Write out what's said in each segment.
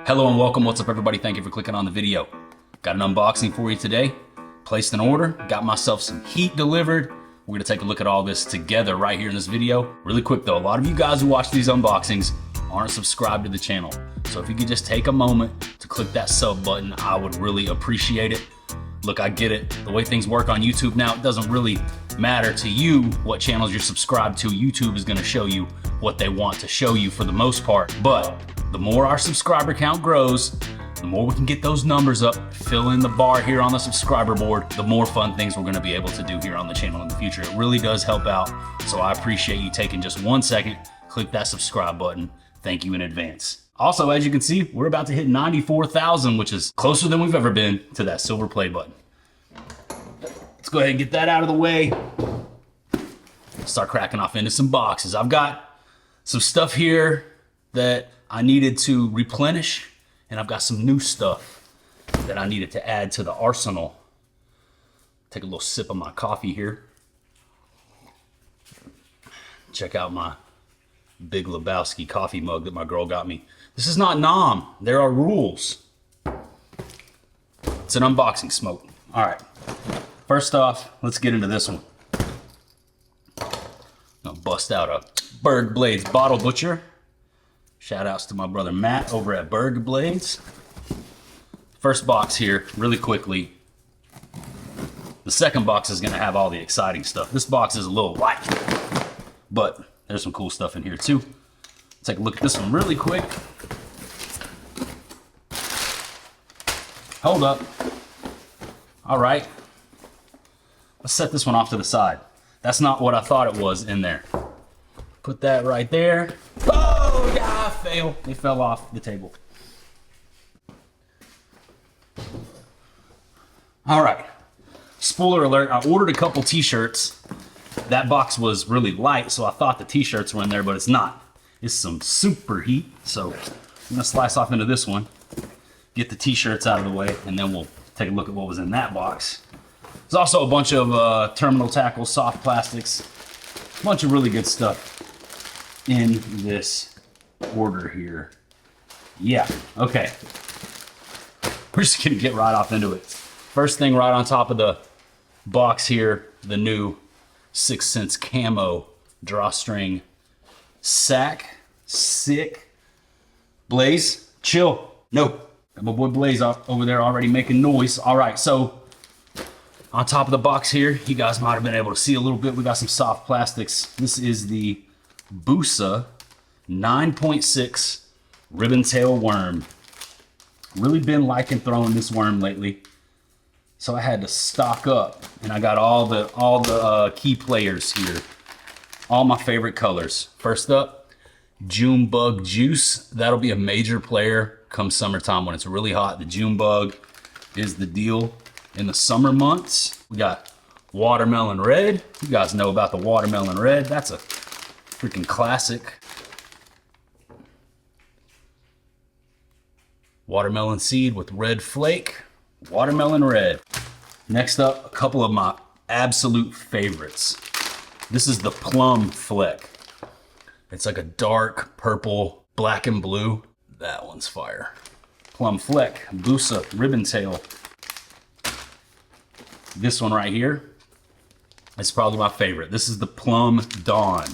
Hello and welcome. What's up, everybody? Thank you for clicking on the video. Got an unboxing for you today. Placed an order, got myself some heat delivered. We're gonna take a look at all this together right here in this video. Really quick though, a lot of you guys who watch these unboxings aren't subscribed to the channel. So if you could just take a moment to click that sub button, I would really appreciate it. Look, I get it. The way things work on YouTube now, it doesn't really matter to you what channels you're subscribed to. YouTube is gonna show you what they want to show you for the most part. But the more our subscriber count grows, the more we can get those numbers up, fill in the bar here on the subscriber board, the more fun things we're gonna be able to do here on the channel in the future. It really does help out. So I appreciate you taking just 1 second, click that subscribe button. Thank you in advance. Also, as you can see, we're about to hit 94,000, which is closer than we've ever been to that silver play button. Let's go ahead and get that out of the way. Start cracking off into some boxes. I've got some stuff here that I needed to replenish, and I've got some new stuff that I needed to add to the arsenal. Take a little sip of my coffee here. Check out my Big Lebowski coffee mug that my girl got me. This is not Nom. There are rules. It's an unboxing smoke. All right. First off, let's get into this one. I'm gonna bust out a Berg Blades Bottle Butcher. Shout outs to my brother Matt over at Berg Blades. First box here, really quickly. The second box is gonna have all the exciting stuff. This box is a little light, but there's some cool stuff in here too. Take a look at this one really quick. Hold up. All right. Let's set this one off to the side. That's not what I thought it was in there. Put that right there. Oh, yeah, I failed. It fell off the table. All right. Spoiler alert, I ordered a couple t-shirts. That box was really light, so I thought the t-shirts were in there, but it's not. It's some super heat. So I'm gonna slice off into this one, get the t-shirts out of the way, and then we'll take a look at what was in that box. There's also a bunch of terminal tackles, soft plastics, a bunch of really good stuff in this order here. Yeah, okay. We're just gonna get right off into it. First thing right on top of the box here, the new 6 Sense Camo drawstring sack. Sick. Blaze, chill. No, got my boy Blaze over there already making noise. All right, so on top of the box here, you guys might have been able to see a little bit. We got some soft plastics. This is the Busa 9.6 ribbon tail worm. Really been liking throwing this worm lately, so I had to stock up, and I got all the key players here. All my favorite colors. First up, June Bug Juice. That'll be a major player come summertime when it's really hot. The June Bug is the deal in the summer months. We got Watermelon Red. You guys know about the Watermelon Red. That's a freaking classic. Watermelon Seed with Red Flake. Watermelon Red. Next up, a couple of my absolute favorites. This is the Plum Fleck. It's like a dark purple, black and blue. That one's fire. Plum Fleck, Busa ribbon tail. This one right here is probably my favorite. This is the Plum Dawn.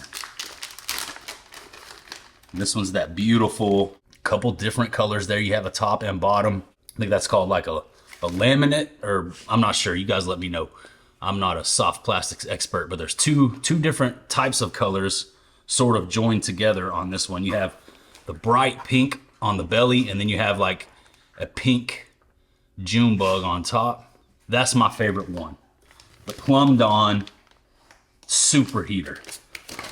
This one's that beautiful, couple different colors there. You have a top and bottom. I think that's called like a laminate, or I'm not sure. You guys let me know. I'm not a soft plastics expert, but there's two different types of colors sort of joined together on this one. You have the bright pink on the belly, and then you have like a pink June bug on top. That's my favorite one. The Plum Dawn Super Heater.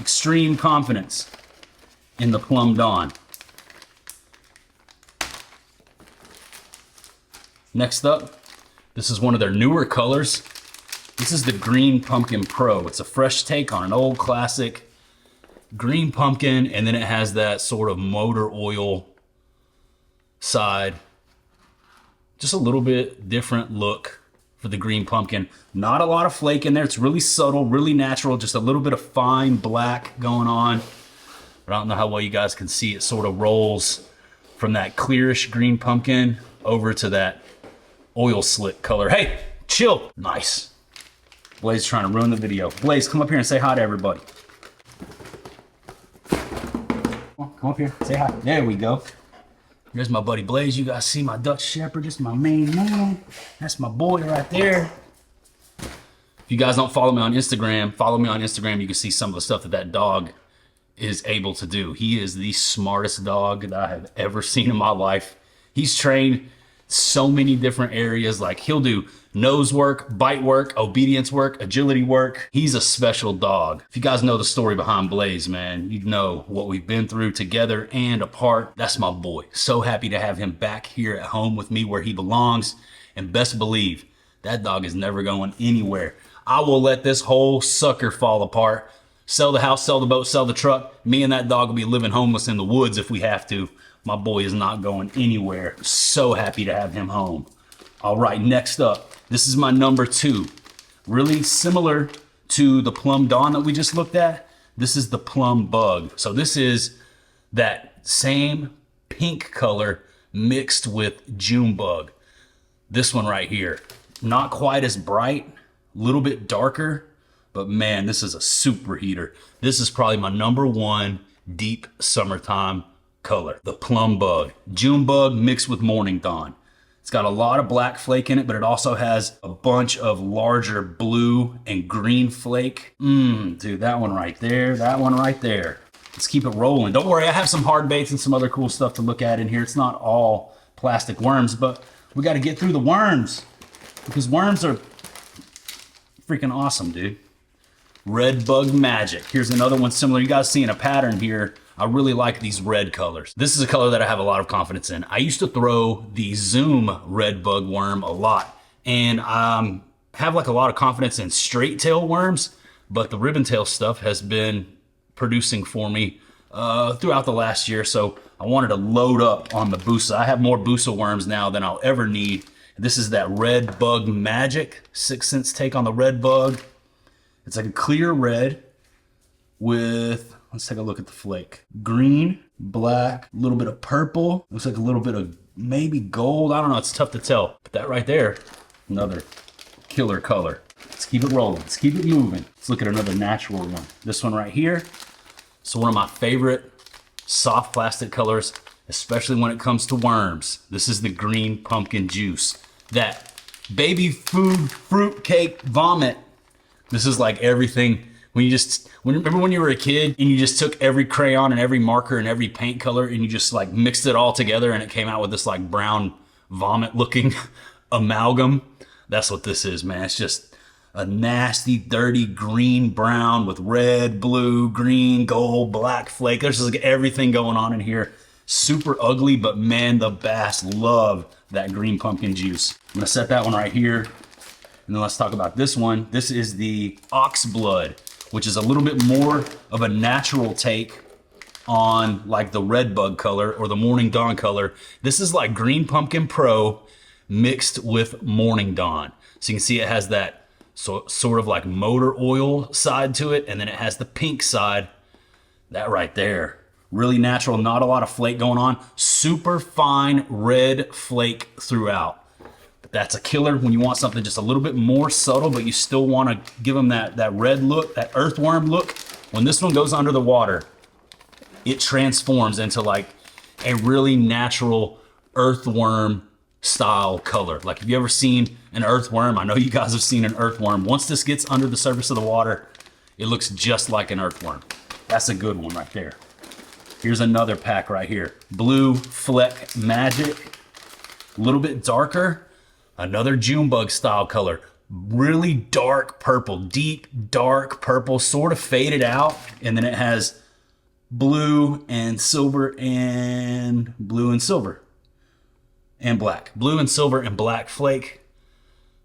Extreme confidence in the Plum Dawn. Next up, this is one of their newer colors. This is the Green Pumpkin Pro. It's a fresh take on an old classic green pumpkin, and then it has that sort of motor oil side. Just a little bit different look for the green pumpkin. Not a lot of flake in there. It's really subtle, really natural, just a little bit of fine black going on. But I don't know how well you guys can see it. Sort of rolls from that clearish green pumpkin over to that oil slick color. Hey, chill. Nice. Blaze trying to ruin the video. Blaze, come up here and say hi to everybody. Come up here, say hi. There we go. There's my buddy Blaze. You guys see my Dutch Shepherd. This is my main man. That's my boy right there. If you guys don't follow me on Instagram, follow me on Instagram. You can see some of the stuff that dog is able to do. He is the smartest dog that I have ever seen in my life. He's trained so many different areas. Like he'll do nose work, bite work, obedience work, agility work. He's a special dog. If you guys know the story behind Blaze, man, you know what we've been through together and apart. That's my boy. So happy to have him back here at home with me where he belongs. And best believe that dog is never going anywhere. I will let this whole sucker fall apart. Sell the house, sell the boat, sell the truck. Me and that dog will be living homeless in the woods if we have to. My boy is not going anywhere. So happy to have him home. All right, next up, this is my number 2. Really similar to the Plum Dawn that we just looked at. This is the Plum Bug. So this is that same pink color mixed with June Bug. This one right here, not quite as bright, a little bit darker, but man, this is a super heater. This is probably my number 1 deep summertime color, the Plum Bug. June Bug mixed with Morning Dawn. It's got a lot of black flake in it, but it also has a bunch of larger blue and green flake. Dude, that one right there, that one right there. Let's keep it rolling. Don't worry, I have some hard baits and some other cool stuff to look at in here. It's not all plastic worms, but we got to get through the worms because worms are freaking awesome, dude. Red Bug Magic. Here's another one similar. You guys seeing a pattern here. I really like these red colors. This is a color that I have a lot of confidence in. I used to throw the Zoom red bug worm a lot, and have like a lot of confidence in straight tail worms, but the ribbon tail stuff has been producing for me throughout the last year, so I wanted to load up on the Busa. I have more Busa worms now than I'll ever need. This is that Red Bug Magic, 6 cents take on the red bug. It's like a clear red with, let's take a look at the flake. Green, black, a little bit of purple. Looks like a little bit of maybe gold. I don't know, it's tough to tell. But that right there, another killer color. Let's keep it rolling, let's keep it moving. Let's look at another natural one. This one right here. So one of my favorite soft plastic colors, especially when it comes to worms. This is the green pumpkin juice. That baby food fruit cake vomit. This is like everything. Remember when you were a kid and you just took every crayon and every marker and every paint color and you just like mixed it all together and it came out with this like brown vomit looking amalgam? That's what this is, man. It's just a nasty, dirty green brown with red, blue, green, gold, black flake. There's just like everything going on in here. Super ugly, but man, the bass love that green pumpkin juice. I'm gonna set that one right here. And then let's talk about this one. This is the Ox Blood, which is a little bit more of a natural take on like the red bug color or the Morning Dawn color. This is like Green Pumpkin Pro mixed with Morning Dawn. So you can see it has that sort of like motor oil side to it, and then it has the pink side. That right there. Really natural, not a lot of flake going on. Super fine red flake throughout. That's a killer when you want something just a little bit more subtle, but you still want to give them that red look, that earthworm look. When this one goes under the water, it transforms into like a really natural earthworm style color. Like, have you ever seen an earthworm? I know you guys have seen an earthworm. Once this gets under the surface of the water, it looks just like an earthworm. That's a good one right there. Here's another pack right here. Blue Fleck Magic, a little bit darker. Another June Bug style color, really dark purple, deep dark purple, sort of faded out. And then it has blue and silver and blue and silver and black. Blue and silver and black flake.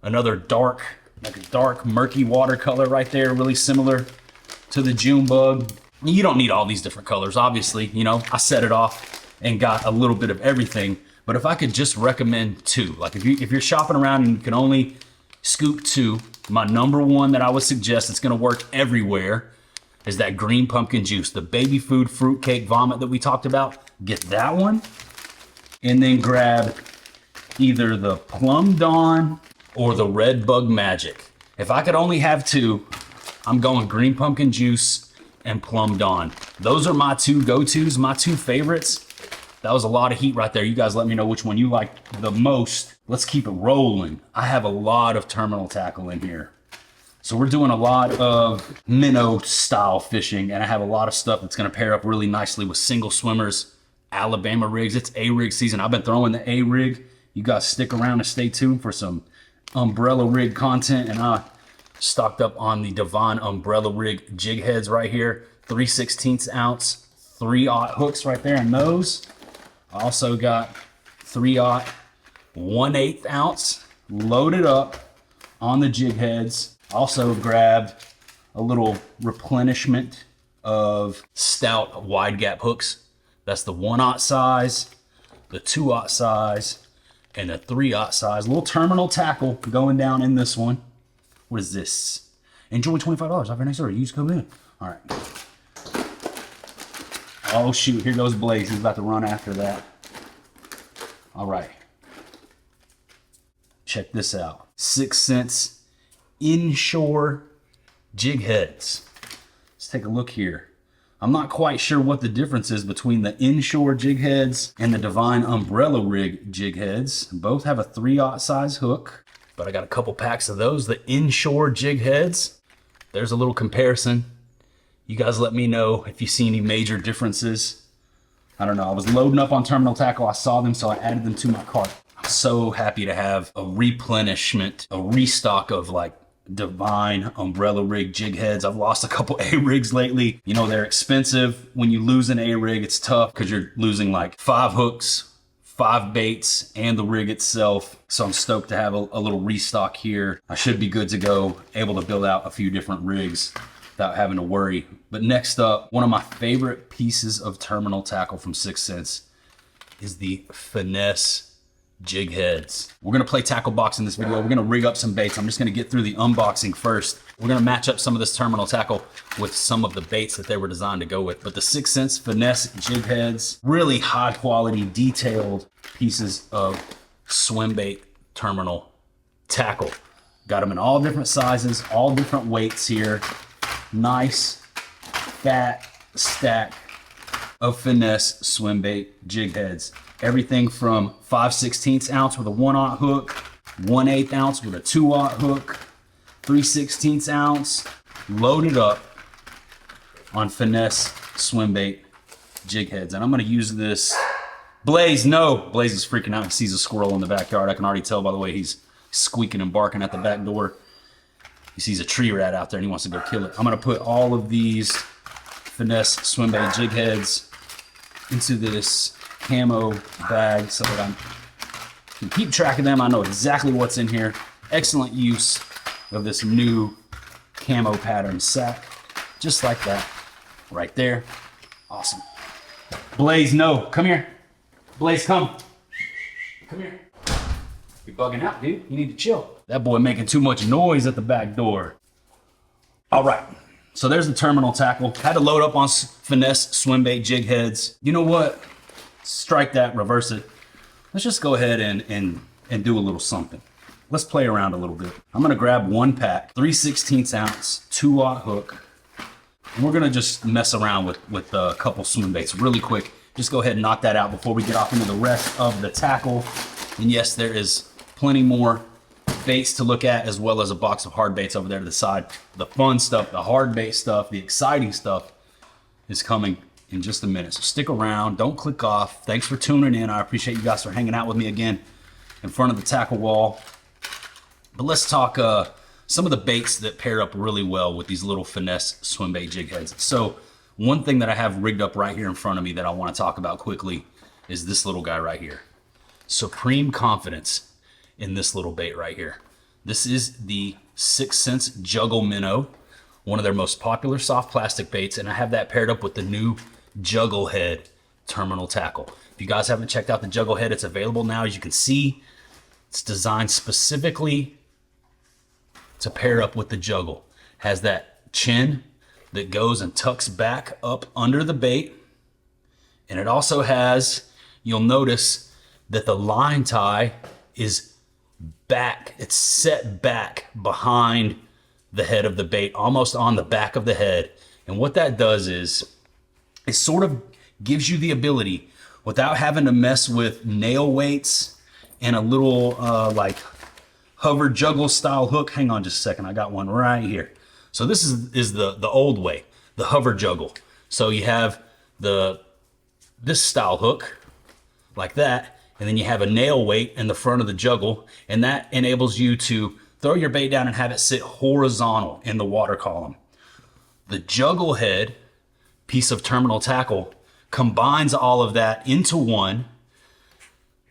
Another dark, like a dark murky watercolor right there, really similar to the June Bug. You don't need all these different colors, obviously. You know, I set it off and got a little bit of everything. But if I could just recommend 2, like if you're shopping around and you can only scoop 2, my number 1 that I would suggest that's gonna work everywhere is that green pumpkin juice, the baby food fruitcake vomit that we talked about. Get that one. and then grab either the Plum Dawn or the Red Bug Magic. If I could only have two, I'm going Green Pumpkin Juice and Plum Dawn. Those are my two go-tos, my two favorites. That was a lot of heat right there. You guys let me know which one you like the most. Let's keep it rolling. I have a lot of terminal tackle in here. So we're doing a lot of minnow style fishing, and I have a lot of stuff that's gonna pair up really nicely with single swimmers, Alabama rigs. It's A-rig season. I've been throwing the A-rig. You guys stick around and stay tuned for some umbrella rig content, and I stocked up on the Divine umbrella rig jig heads right here. 3/16 ounce, 3/0 hooks right there in those. I also got 3/0 1/8 ounce loaded up on the jig heads. Also grabbed a little replenishment of stout wide gap hooks. That's the 1/0 size, the 2/0 size, and the 3/0 size. A little terminal tackle going down in this one. What is this? Enjoy $25 off your next order. Use code in. All right. Oh shoot, here goes Blaze. He's about to run after that. All right. Check this out. 6 cents inshore jig heads. Let's take a look here. I'm not quite sure what the difference is between the inshore jig heads and the Divine umbrella rig jig heads. Both have a 3/0 size hook, but I got a couple packs of those. The inshore jig heads, there's a little comparison. You guys let me know if you see any major differences. I don't know, I was loading up on terminal tackle, I saw them, so I added them to my cart. I'm so happy to have a replenishment, a restock of like Divine umbrella rig jig heads. I've lost a couple A-rigs lately. You know, they're expensive. When you lose an A-rig, it's tough because you're losing like 5 hooks, 5 baits, and the rig itself. So I'm stoked to have a little restock here. I should be good to go, able to build out a few different rigs without having to worry. But next up, one of my favorite pieces of terminal tackle from 6 cents is the Finesse jig heads. We're gonna play tackle box in this video. We're gonna rig up some baits. I'm just gonna get through the unboxing first. We're gonna match up some of this terminal tackle with some of the baits that they were designed to go with. But the 6 cents Finesse jig heads, really high quality, detailed pieces of swim bait terminal tackle. Got them in all different sizes, all different weights here. Nice fat stack of Finesse swim bait jig heads. Everything from 5/16 ounce with a 1/0 hook, 1/8 ounce with a 2/0 hook, 3/16 ounce loaded up on Finesse swim bait jig heads. And I'm gonna use this. Blaze, no! Blaze is freaking out. He sees a squirrel in the backyard. I can already tell by the way he's squeaking and barking at the back door. He sees a tree rat out there and he wants to go kill it. I'm gonna put all of these Finesse swim bait jig heads into this camo bag so that I can keep track of them. I know exactly what's in here. Excellent use of this new camo pattern sack. Just like that. Right there. Awesome. Blaze, no. Come here. Blaze, come. Come here. You're bugging out, dude. You need to chill. That boy making too much noise at the back door. All right. So there's the terminal tackle. Had to load up on Finesse swim bait jig heads. You know what? Strike that, reverse it. Let's just go ahead and do a little something. Let's play around a little bit. I'm gonna grab one pack, 3/16 ounce, 2/0 hook. And we're gonna just mess around with a couple swim baits really quick. Just go ahead and knock that out before we get off into the rest of the tackle. And yes, there is plenty more baits to look at, as well as a box of hard baits over there to the side. The fun stuff, the hard bait stuff, the exciting stuff is coming in just a minute. So stick around, don't click off. Thanks for tuning in. I appreciate you guys for hanging out with me again in front of the tackle wall. But let's talk some of the baits that pair up really well with these little Finesse swim bait jig heads. So one thing that I have rigged up right here in front of me that I want to talk about quickly is this little guy right here. Supreme confidence in this little bait right here. This is the 6 cents Juggle Minnow, one of their most popular soft plastic baits, and I have that paired up with the new Juggle Head terminal tackle. If you guys haven't checked out the Juggle Head, it's available now. As you can see, it's designed specifically to pair up with the juggle. Has that chin that goes and tucks back up under the bait, and it also has, you'll notice, that the line tie is back. It's set back behind the head of the bait, almost on the back of the head. And what that does is it sort of gives you the ability, without having to mess with nail weights and a little like hover juggle style hook. Hang on just a second, I got one right here. So this is the old way, the hover juggle. So you have this style hook like that, and then you have a nail weight in the front of the juggle, and that enables you to throw your bait down and have it sit horizontal in the water column. The juggle head piece of terminal tackle combines all of that into one,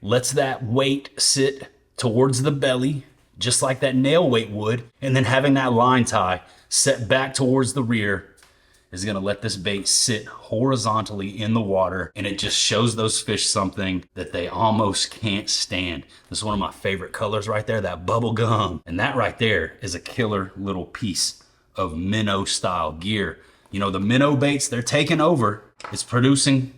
lets that weight sit towards the belly, just like that nail weight would, and then having that line tie set back towards the rear is gonna let this bait sit horizontally in the water, and it just shows those fish something that they almost can't stand. This is one of my favorite colors right there, that bubble gum. And that right there is a killer little piece of minnow style gear. You know, the minnow baits, they're taking over. It's producing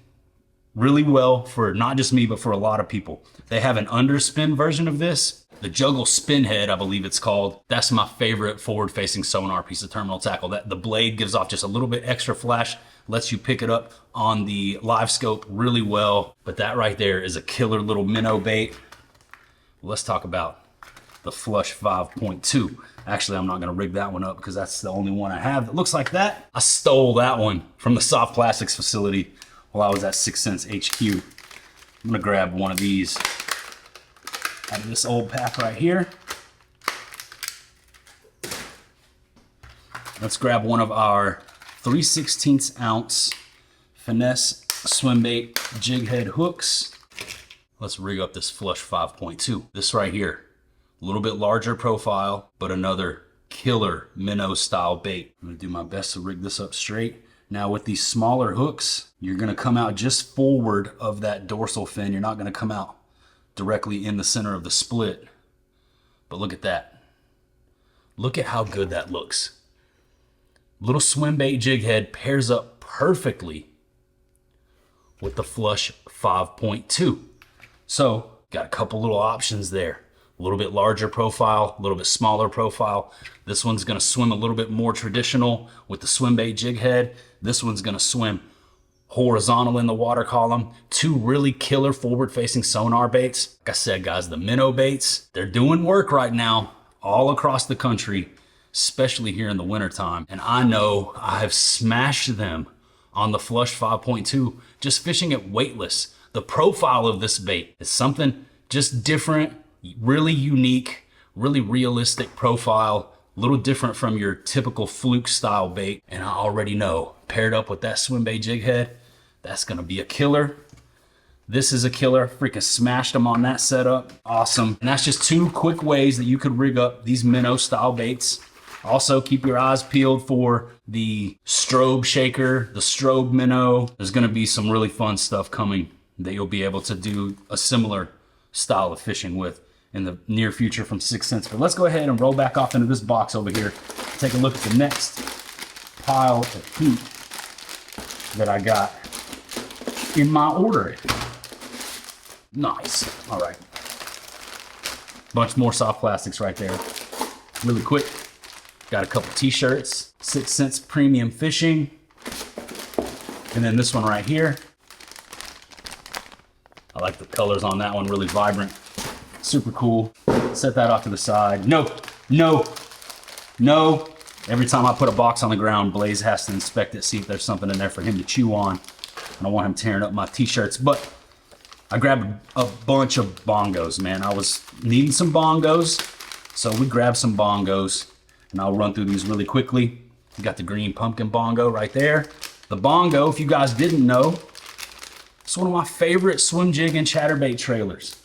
really well for not just me, but for a lot of people. They have an underspin version of this. The juggle spin head, I believe it's called. That's my favorite forward-facing sonar piece of terminal tackle. That the blade gives off just a little bit extra flash, lets you pick it up on the live scope really well. But that right there is a killer little minnow bait. Let's talk about the Flush 5.2. Actually, I'm not gonna rig that one up because that's the only one I have that looks like that. I stole that one from the Soft Plastics facility while I was at 6 Cents HQ. I'm gonna grab one of these out of this old pack right here. Let's grab one of our 3/16 ounce finesse swim bait jig head hooks. Let's rig up this Flush 5.2. This right here, a little bit larger profile, but another killer minnow style bait. I'm gonna do my best to rig this up straight. Now with these smaller hooks, you're gonna come out just forward of that dorsal fin. You're not gonna come out directly in the center of the split. But look at that. Look at how good that looks. Little swim bait jig head pairs up perfectly with the Flush 5.2. So got a couple little options there. A little bit larger profile, a little bit smaller profile. This one's gonna swim a little bit more traditional with the swim bait jig head. This one's gonna swim horizontal in the water column. Two really killer forward-facing sonar baits. Like I said, guys, the minnow baits, they're doing work right now all across the country, especially here in the wintertime. And I know I have smashed them on the Flush 5.2, just fishing it weightless. The profile of this bait is something just different, really unique, really realistic profile, a little different from your typical fluke style bait. And I already know, paired up with that swim bait jig head, that's gonna be a killer. This is a killer. Freaking smashed them on that setup. Awesome. And that's just two quick ways that you could rig up these minnow style baits. Also, keep your eyes peeled for the strobe shaker, the strobe minnow. There's gonna be some really fun stuff coming that you'll be able to do a similar style of fishing with in the near future from 6 Cents. But let's go ahead and roll back off into this box over here. Take a look at the next pile of heat that I got in my order. Nice. All right. Bunch more soft plastics right there. Really quick. Got a couple t-shirts. 6 Cents Premium Fishing. And then this one right here. I like the colors on that one, really vibrant. Super cool. Set that off to the side. No, no, no. Every time I put a box on the ground, Blaze has to inspect it, see if there's something in there for him to chew on. I don't want him tearing up my t-shirts, but I grabbed a bunch of bongos, man. I was needing some bongos, so we grabbed some bongos, and I'll run through these really quickly. You got the green pumpkin bongo right there. The bongo, if you guys didn't know, it's one of my favorite swim jig and chatterbait trailers.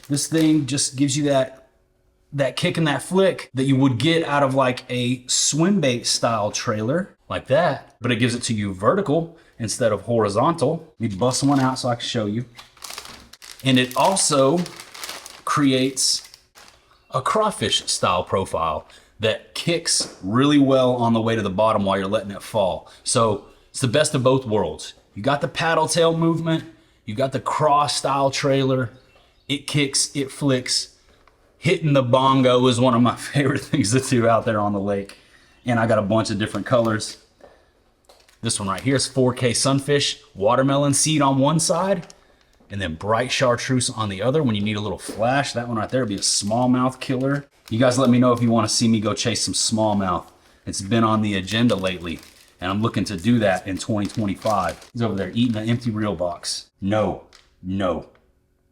This thing just gives you that kick and that flick that you would get out of like a swim bait style trailer like that, but it gives it to you vertical instead of horizontal. Let me bust one out so I can show you. And it also creates a crawfish style profile that kicks really well on the way to the bottom while you're letting it fall. So it's the best of both worlds. You got the paddle tail movement, you got the craw style trailer, It kicks, it flicks. Hitting the bongo is one of my favorite things to do out there on the lake. And I got a bunch of different colors. This one right here is 4K sunfish, watermelon seed on one side, and then bright chartreuse on the other when you need a little flash. That one right there would be a smallmouth killer. You guys let me know if you want to see me go chase some smallmouth. It's been on the agenda lately, and I'm looking to do that in 2025. He's over there eating an empty reel box. No.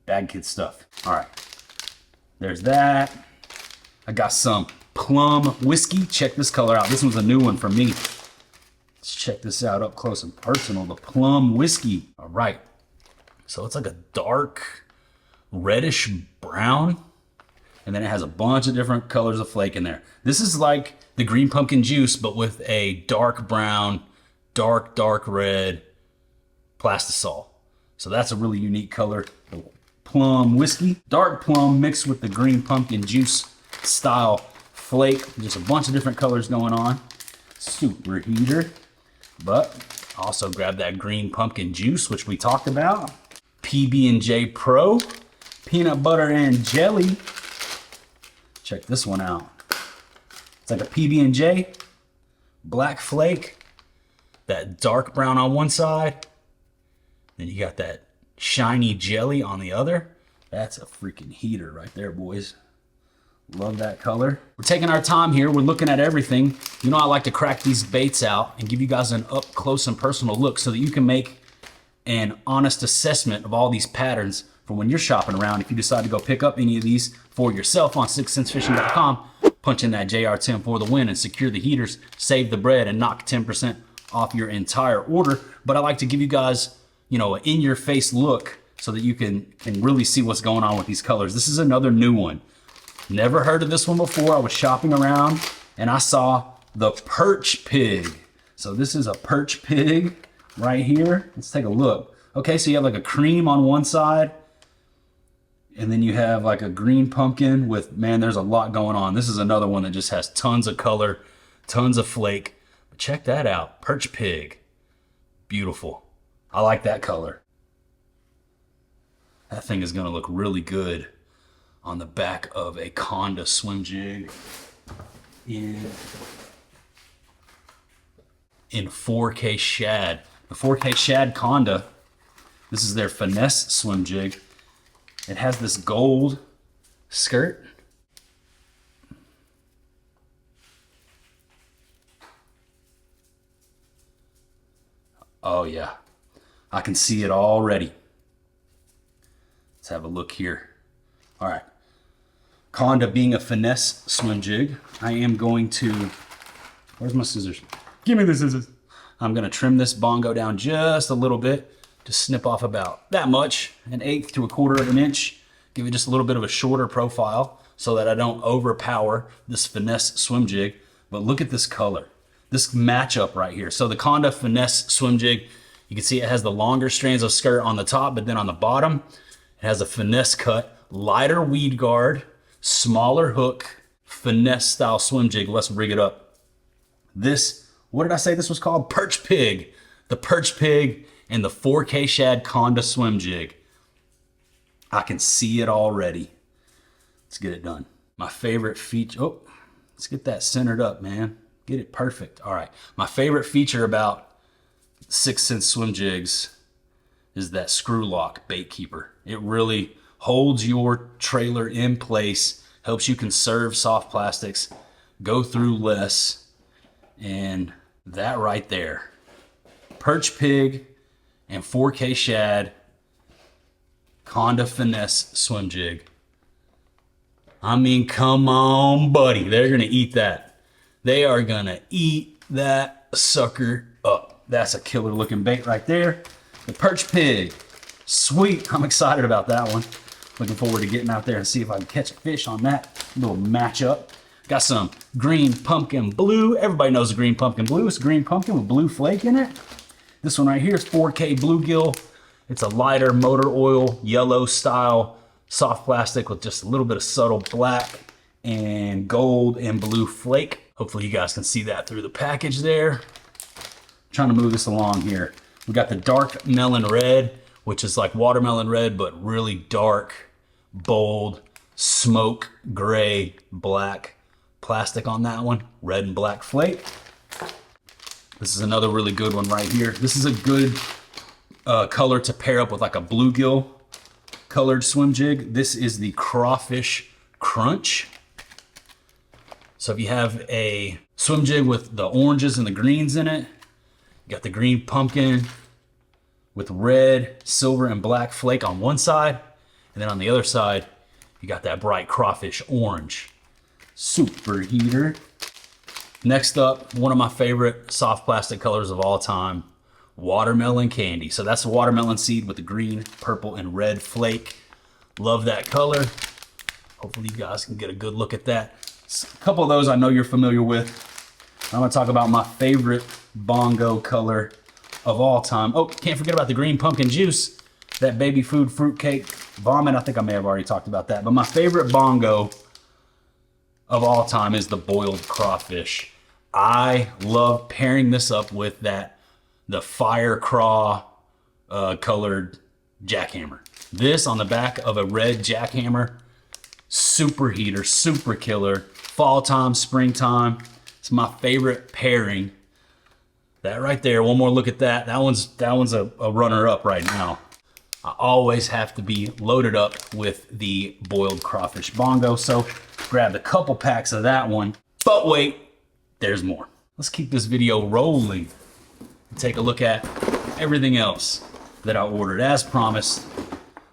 Bad kid stuff. All right, there's that. I got some plum whiskey. Check this color out. This one's a new one for me. Let's check this out up close and personal. The plum whiskey. All right. So it's like a dark reddish brown. And then it has a bunch of different colors of flake in there. This is like the green pumpkin juice, but with a dark brown, dark red plastisol. So that's a really unique color. The plum whiskey. Dark plum mixed with the green pumpkin juice style flake. Just a bunch of different colors going on. Super heater. But also grab that green pumpkin juice, which we talked about. PB&J Pro. Peanut butter and jelly. Check this one out. It's like a PB&J, black flake, that dark brown on one side, then you got that shiny jelly on the other. That's a freaking heater right there, boys. Love that color. We're taking our time here. We're looking at everything. You know I like to crack these baits out and give you guys an up close and personal look so that you can make an honest assessment of all these patterns for when you're shopping around. If you decide to go pick up any of these for yourself on sixcentfishing.com, punch in that JR10 for the win and secure the heaters, save the bread, and knock 10% off your entire order. But I like to give you guys, you know, an in-your-face look so that you can really see what's going on with these colors. This is another new one. Never heard of this one before. I was shopping around and I saw the perch pig. So this is a perch pig right here. Let's take a look. Okay, so you have like a cream on one side, and then you have like a green pumpkin with, man, there's a lot going on. This is another one that just has tons of color, tons of flake. But check that out, perch pig. Beautiful. I like that color. That thing is gonna look really good on the back of a Conda swim jig in 4K shad. The 4K shad Conda, this is their finesse swim jig. It has this gold skirt. Oh yeah, I can see it already. Let's have a look here. All right, Conda being a finesse swim jig, I am going to, where's my scissors? Give me the scissors. I'm gonna trim this bongo down just a little bit to snip off about that much, 1/8 to 1/4 of an inch. Give it just a little bit of a shorter profile so that I don't overpower this finesse swim jig. But look at this color, this matchup right here. So the Conda finesse swim jig, you can see it has the longer strands of skirt on the top, but then on the bottom, it has a finesse cut, lighter weed guard, smaller hook, finesse style swim jig. Let's rig it up. This, what did I say this was called? Perch pig. The perch pig and the 4K shad Conda swim jig. I can see it already. Let's get it done. My favorite feature, oh, let's get that centered up, man. Get it perfect. All right, my favorite feature about 6th Sense swim jigs is that screw lock bait keeper. It really holds your trailer in place, helps you conserve soft plastics, go through less, and that right there, perch pig and 4K shad Conda finesse swim jig. I mean, come on, buddy. They're gonna eat that. They are gonna eat that sucker up. That's a killer looking bait right there. The perch pig. Sweet. I'm excited about that one. Looking forward to getting out there and see if I can catch a fish on that little matchup. Got some green pumpkin blue. Everybody knows the green pumpkin blue. It's green pumpkin with blue flake in it. This one right here is 4K bluegill. It's a lighter motor oil, yellow style, soft plastic with just a little bit of subtle black and gold and blue flake. Hopefully you guys can see that through the package there. Trying to move this along here. We got the dark melon red, which is like watermelon red, but really dark bold, smoke, gray, black plastic on that one, red and black flake. This is another really good one right here. This is a good color to pair up with like a bluegill colored swim jig. This is the Crawfish Crunch. So if you have a swim jig with the oranges and the greens in it, you got the green pumpkin with red, silver, and black flake on one side, and then on the other side, you got that bright crawfish orange. Super heater. Next up, one of my favorite soft plastic colors of all time, watermelon candy. So that's a watermelon seed with the green, purple, and red flake. Love that color. Hopefully you guys can get a good look at that. A couple of those I know you're familiar with. I'm gonna talk about my favorite Bongo color of all time. Oh, can't forget about the green pumpkin juice, that baby food fruitcake vomit. I think I may have already talked about that, but my favorite Bongo of all time is the boiled crawfish. I love pairing this up with the fire craw colored jackhammer. This on the back of a red jackhammer, super heater, super killer. Fall time, springtime, it's my favorite pairing. That right there, one more look at that. That one's a runner up right now. I always have to be loaded up with the boiled crawfish Bongo, so grabbed a couple packs of that one. But wait, there's more. Let's keep this video rolling and take a look at everything else that I ordered. As promised,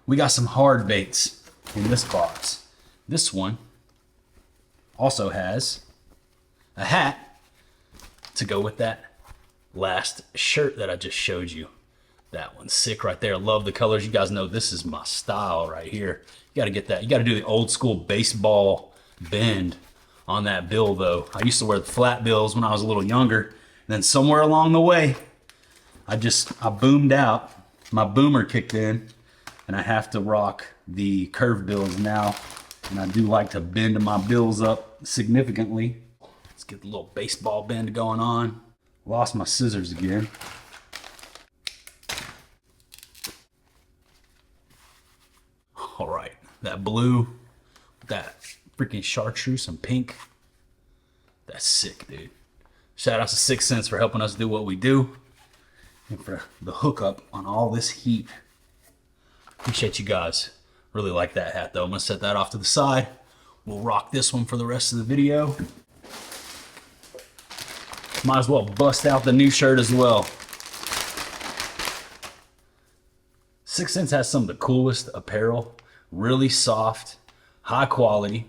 we got some hard baits in this box. This one also has a hat to go with that last shirt that I just showed you. That one's sick right there. Love the colors. You guys know this is my style right here. You got to get that. You got to do the old school baseball bend on that bill though. I used to wear the flat bills when I was a little younger. And then somewhere along the way, I boomed out. My boomer kicked in and I have to rock the curved bills now. And I do like to bend my bills up significantly. Let's get the little baseball bend going on. Lost my scissors again. All right, that blue, that freaking chartreuse and pink. That's sick, dude. Shout out to 6 Cents for helping us do what we do and for the hookup on all this heat. Appreciate you guys. Really like that hat though. I'm gonna set that off to the side. We'll rock this one for the rest of the video. Might as well bust out the new shirt as well. 6 Cents has some of the coolest apparel. Really soft, high quality.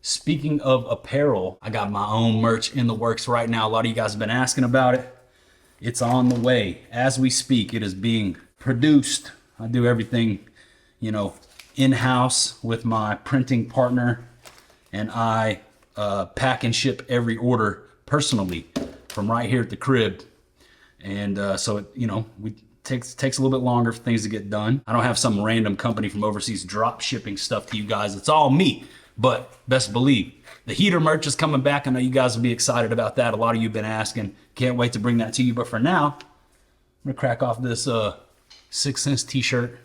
Speaking of apparel, I got my own merch in the works right now. A lot of you guys have been asking about it. It's on the way. As we speak, it is being produced. I do everything, you know, in-house with my printing partner, and I pack and ship every order personally from right here at the crib. And so it, you know, takes a little bit longer for things to get done. I don't have some random company from overseas drop shipping stuff to you guys. It's all me. But best believe the heater merch is coming back. I know you guys will be excited about that. A lot of you have been asking. Can't wait to bring that to you. But for now, I'm gonna crack off this 6 Cents t-shirt,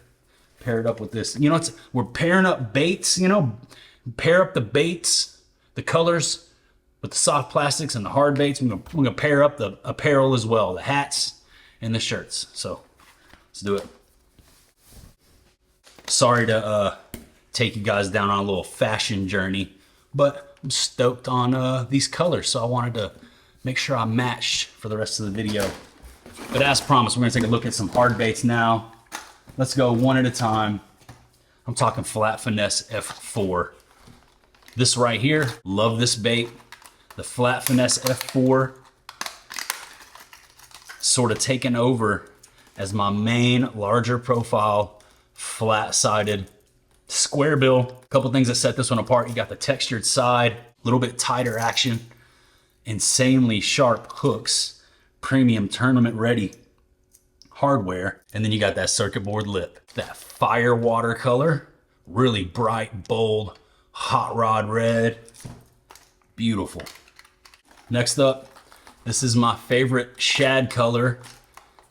pair it up with this. You know, we're pairing up baits. You know, pair up the baits, the colors with the soft plastics and the hard baits. We're gonna pair up the apparel as well, the hats and the shirts. So let's do it. Sorry to take you guys down on a little fashion journey, but I'm stoked on these colors, so I wanted to make sure I matched for the rest of the video. But as promised, we're gonna take a look at some hard baits now. Let's go one at a time. I'm talking Flat Finesse F4. This right here, love this bait. The Flat Finesse F4 sort of taken over as my main larger profile, flat-sided square bill. A couple things that set this one apart. You got the textured side, a little bit tighter action, insanely sharp hooks, premium tournament ready hardware. And then you got that circuit board lip, that fire watercolor, really bright, bold, hot rod red, beautiful. Next up, this is my favorite shad color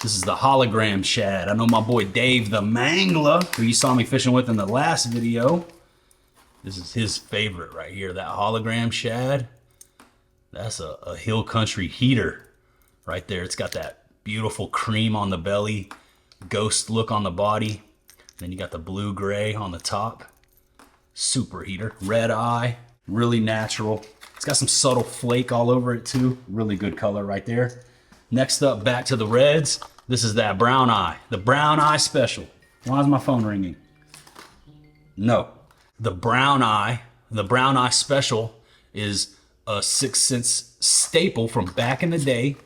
This is the hologram shad. I know my boy Dave the Mangler, who you saw me fishing with in the last video. This is his favorite right here, that hologram shad. That's a hill country heater right there. It's got that beautiful cream on the belly, ghost look on the body. Then you got the blue-gray on the top. Super heater. Red eye, really natural. It's got some subtle flake all over it too. Really good color right there. Next up, back to the reds. This is that brown eye, the brown eye special. Why is my phone ringing? No. The brown eye special is a 6th Sense staple from back in the day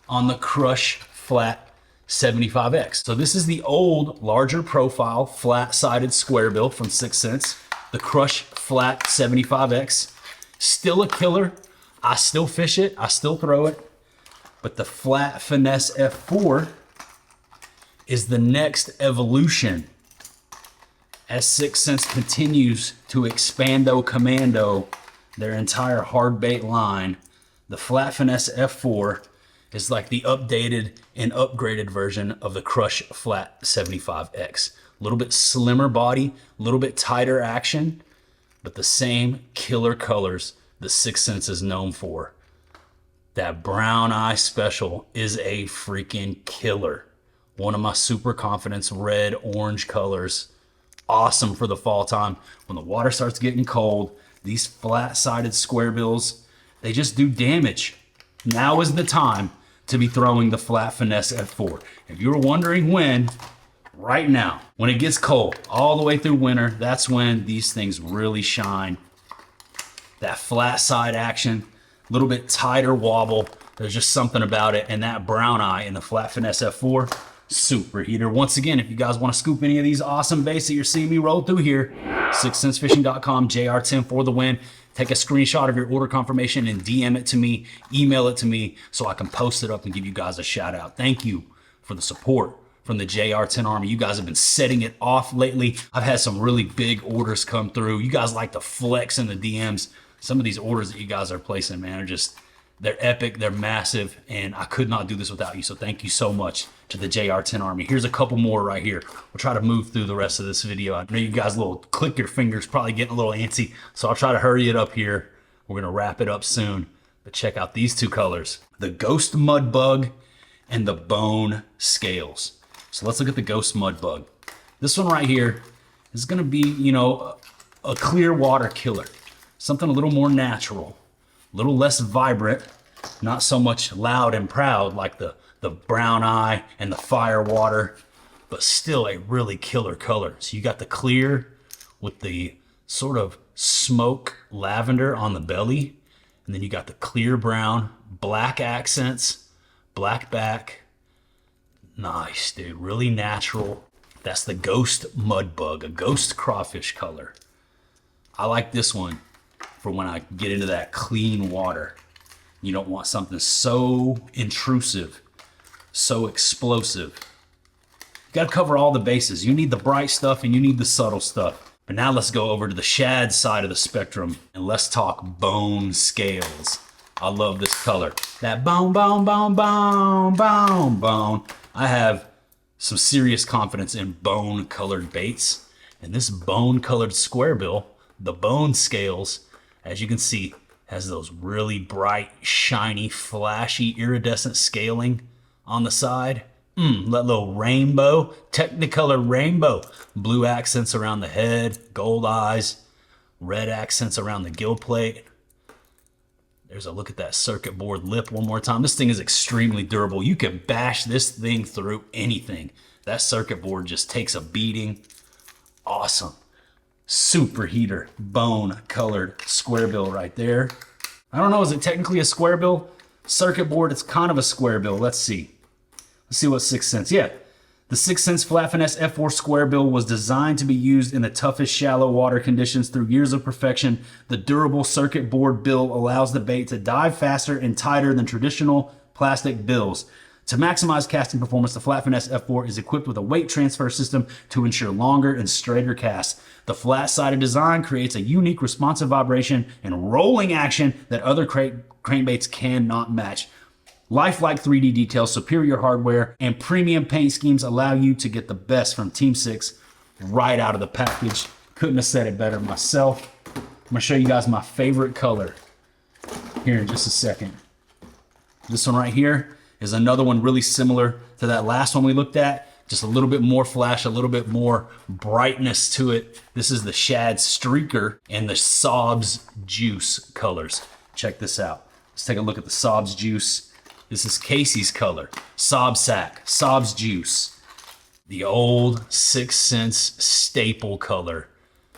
on the Crush Flat 75X. So this is the old, larger profile, flat-sided square bill from 6th Sense, the Crush Flat 75X. Still a killer. I still fish it, I still throw it, but the Flat Finesse F4 is the next evolution as 6th Sense continues to commando their entire hard bait line. The Flat Finesse F4 is like the updated and upgraded version of the Crush Flat 75X. A little bit slimmer body, a little bit tighter action, but the same killer colors the 6th Sense is known for. That brown eye special is a freaking killer. One of my super confidence red orange colors. Awesome for the fall time. When the water starts getting cold, these flat-sided square bills, they just do damage. Now is the time to be throwing the Flat Finesse F4. If you were wondering when, right now, when it gets cold, all the way through winter, that's when these things really shine. That flat side action, a little bit tighter wobble. There's just something about it. And that brown eye in the Flat Finesse F4, super heater. Once again, if you guys want to scoop any of these awesome baits that you're seeing me roll through here, 6thsensefishing.com, JR10 for the win. Take a screenshot of your order confirmation and DM it to me, email it to me so I can post it up and give you guys a shout out. Thank you for the support from the JR10 Army. You guys have been setting it off lately. I've had some really big orders come through. You guys like to flex in the DMs. Some of these orders that you guys are placing, man, are just, they're epic, they're massive, and I could not do this without you. So thank you so much to the JR10 Army. Here's a couple more right here. We'll try to move through the rest of this video. I know you guys click your fingers, probably getting a little antsy, so I'll try to hurry it up here. We're gonna wrap it up soon, but check out these two colors, the Ghost Mud Bug and the Bone Scales. So let's look at the Ghost Mud Bug. This one right here is gonna be, you know, a clear water killer. Something a little more natural, a little less vibrant, not so much loud and proud like the brown eye and the fire water, but still a really killer color. So you got the clear with the sort of smoke lavender on the belly, and then you got the clear brown, black accents, black back. Nice, dude, really natural. That's the Ghost Mud Bug, a ghost crawfish color. I like this one for when I get into that clean water. You don't want something so intrusive, so explosive. You gotta cover all the bases. You need the bright stuff and you need the subtle stuff. But now let's go over to the shad side of the spectrum and let's talk bone scales. I love this color. That bone, bone, bone, bone, bone, bone. I have some serious confidence in bone colored baits. And this bone colored square bill, the bone scales, as you can see, has those really bright, shiny, flashy, iridescent scaling on the side. That little rainbow, Technicolor rainbow. Blue accents around the head, gold eyes, red accents around the gill plate. There's a look at that circuit board lip one more time. This thing is extremely durable. You can bash this thing through anything. That circuit board just takes a beating. Awesome. Super heater, bone colored square bill right there. I don't know, is it technically a square bill? Circuit board, it's kind of a square bill. Let's see. Let's see what 6th Sense. Yeah, the 6th Sense Flat Finesse F4 square bill was designed to be used in the toughest shallow water conditions through years of perfection. The durable circuit board bill allows the bait to dive faster and tighter than traditional plastic bills. To maximize casting performance, the Flat Finesse F4 is equipped with a weight transfer system to ensure longer and straighter casts. The flat-sided design creates a unique responsive vibration and rolling action that other crankbaits cannot match. Lifelike 3D details, superior hardware, and premium paint schemes allow you to get the best from Team 6 right out of the package. Couldn't have said it better myself. I'm gonna show you guys my favorite color here in just a second. This one right here is another one really similar to that last one we looked at. Just a little bit more flash, a little bit more brightness to it. This is the Shad Streaker and the Sobs Juice colors. Check this out. Let's take a look at the Sobs Juice. This is Casey's color. Sob Sack, Sobs Juice. The old 6th Sense staple color.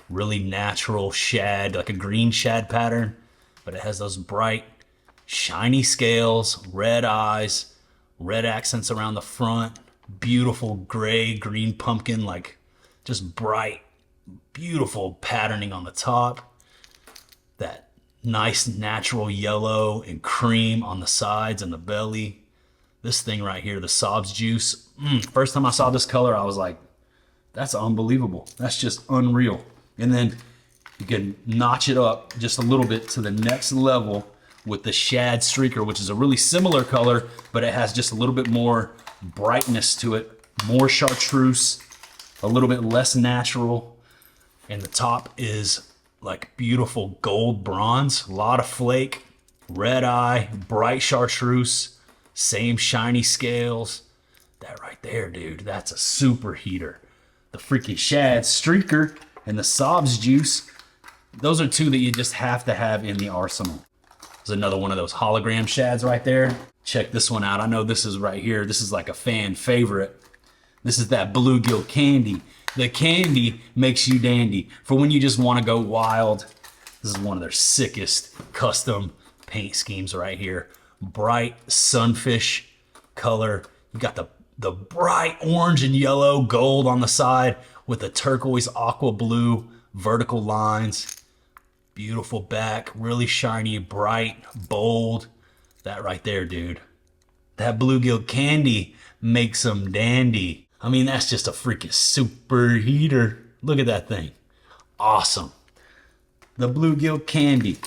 Really natural shad, like a green shad pattern, but it has those bright, shiny scales, red eyes, red accents around the front, beautiful gray, green pumpkin, like just bright, beautiful patterning on the top. That nice natural yellow and cream on the sides and the belly. This thing right here, the Sobs Juice. First time I saw this color, I was like, that's unbelievable. That's just unreal. And then you can notch it up just a little bit to the next level with the Shad Streaker, which is a really similar color, but it has just a little bit more brightness to it, more chartreuse, a little bit less natural. And the top is like beautiful gold bronze, a lot of flake, red eye, bright chartreuse, same shiny scales. That right there, dude, that's a super heater. The freaking Shad Streaker and the Sobs Juice, those are two that you just have to have in the arsenal. There's another one of those hologram shads right there. Check this one out. I know this is right here. This is like a fan favorite. This is that bluegill candy. The candy makes you dandy for when you just want to go wild. This is one of their sickest custom paint schemes right here. Bright sunfish color. You got the bright orange and yellow gold on the side with the turquoise aqua blue vertical lines. Beautiful back, really shiny, bright, bold. That right there, dude. That bluegill candy makes them dandy. I mean, that's just a freaking super heater. Look at that thing. Awesome. The bluegill candy.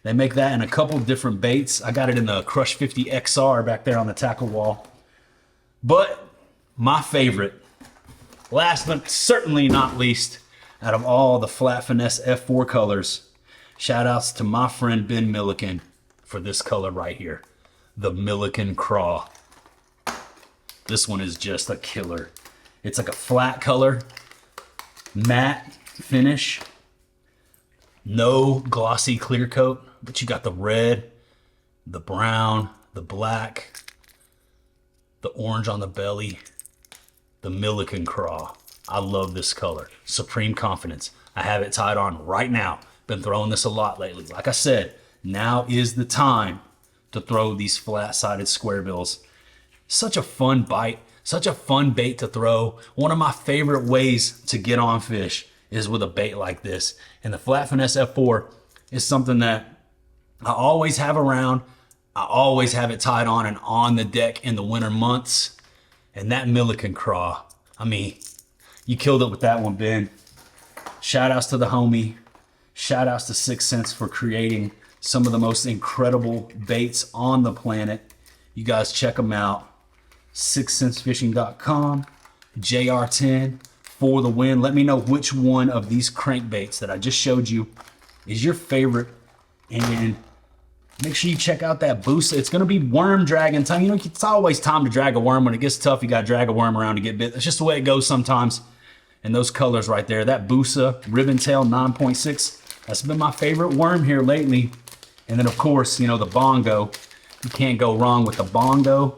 They make that in a couple different baits. I got it in the Crush 50 XR back there on the tackle wall. But my favorite, last but certainly not least, out of all the Flat Finesse F4 colors, shout outs to my friend Ben Milliken for this color right here, the Milliken Craw. This one is just a killer. It's like a flat color, matte finish, no glossy clear coat, but you got the red, the brown, the black, the orange on the belly, the Milliken Craw. I love this color. Supreme Confidence. I have it tied on right now. Been throwing this a lot lately. Like I said, now is the time to throw these flat-sided square bills. Such a fun bite, such a fun bait to throw. One of my favorite ways to get on fish is with a bait like this. And the Flat Finesse F4 is something that I always have around. I always have it tied on and on the deck in the winter months. And that Milliken Craw, I mean, you killed it with that one, Ben. Shout outs to the homie. Shout outs to 6th Sense for creating some of the most incredible baits on the planet. You guys check them out. 6thsensefishing.com. JR10 for the win. Let me know which one of these crankbaits that I just showed you is your favorite. And make sure you check out that boost. It's going to be worm dragging time. You know, it's always time to drag a worm. When it gets tough, you got to drag a worm around to get bit. That's just the way it goes sometimes. And those colors right there, that Busa Ribbon Tail 9.6, that's been my favorite worm here lately. And then, of course, you know, the Bongo. You can't go wrong with the Bongo.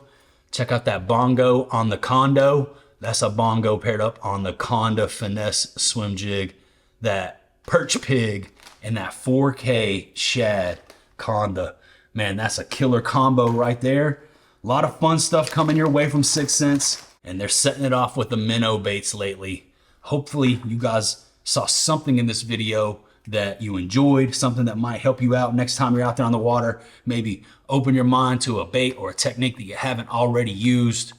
Check out that Bongo on the Condo. That's a Bongo paired up on the Conda Finesse swim jig. That Perch Pig and that 4K Shad Conda. Man, that's a killer combo right there. A lot of fun stuff coming your way from 6th Sense. And they're setting it off with the minnow baits lately. Hopefully you guys saw something in this video that you enjoyed, something that might help you out next time you're out there on the water. Maybe open your mind to a bait or a technique that you haven't already used.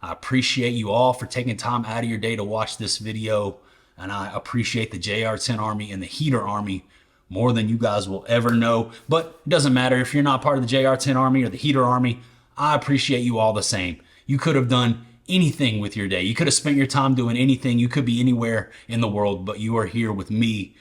I appreciate you all for taking time out of your day to watch this video. And I appreciate the JR10 Army and the Heater Army more than you guys will ever know. But it doesn't matter if you're not part of the JR10 Army or the Heater Army. I appreciate you all the same. You could have done anything with your day. You could have spent your time doing anything. You could be anywhere in the world, but you are here with me,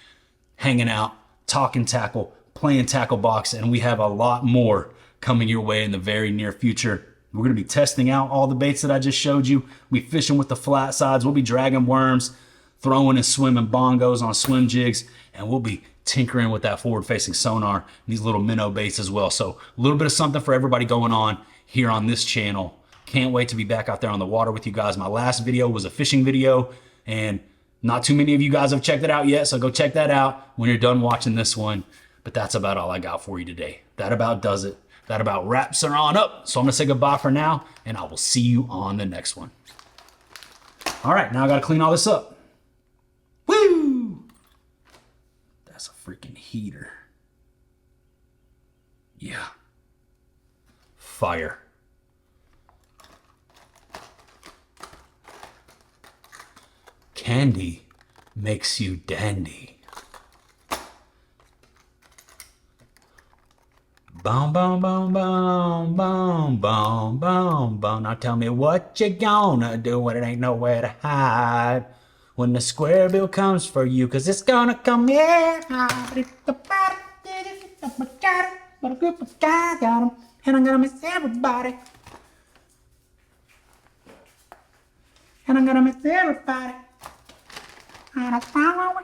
hanging out, talking tackle, playing tackle box, and we have a lot more coming your way in the very near future. We're going to be testing out all the baits that I just showed you. We'll be fishing with the flat sides. We'll be dragging worms, throwing and swimming bongos on swim jigs, and we'll be tinkering with that forward-facing sonar and these little minnow baits as well. So a little bit of something for everybody going on here on this channel. Can't wait to be back out there on the water with you guys. My last video was a fishing video, and not too many of you guys have checked it out yet, so go check that out when you're done watching this one. But that's about all I got for you today. That about does it. That about wraps her on up. So I'm gonna say goodbye for now, and I will see you on the next one. All right, now I gotta clean all this up. Woo! That's a freaking heater. Yeah. Fire. Candy makes you dandy. Boom, boom, boom, boom, boom, boom, boom, boom. Now tell me what you gonna do when it ain't nowhere to hide. When the square bill comes for you, 'cause it's gonna come here. And I'm gonna miss everybody. And I'm gonna miss everybody. I don't follow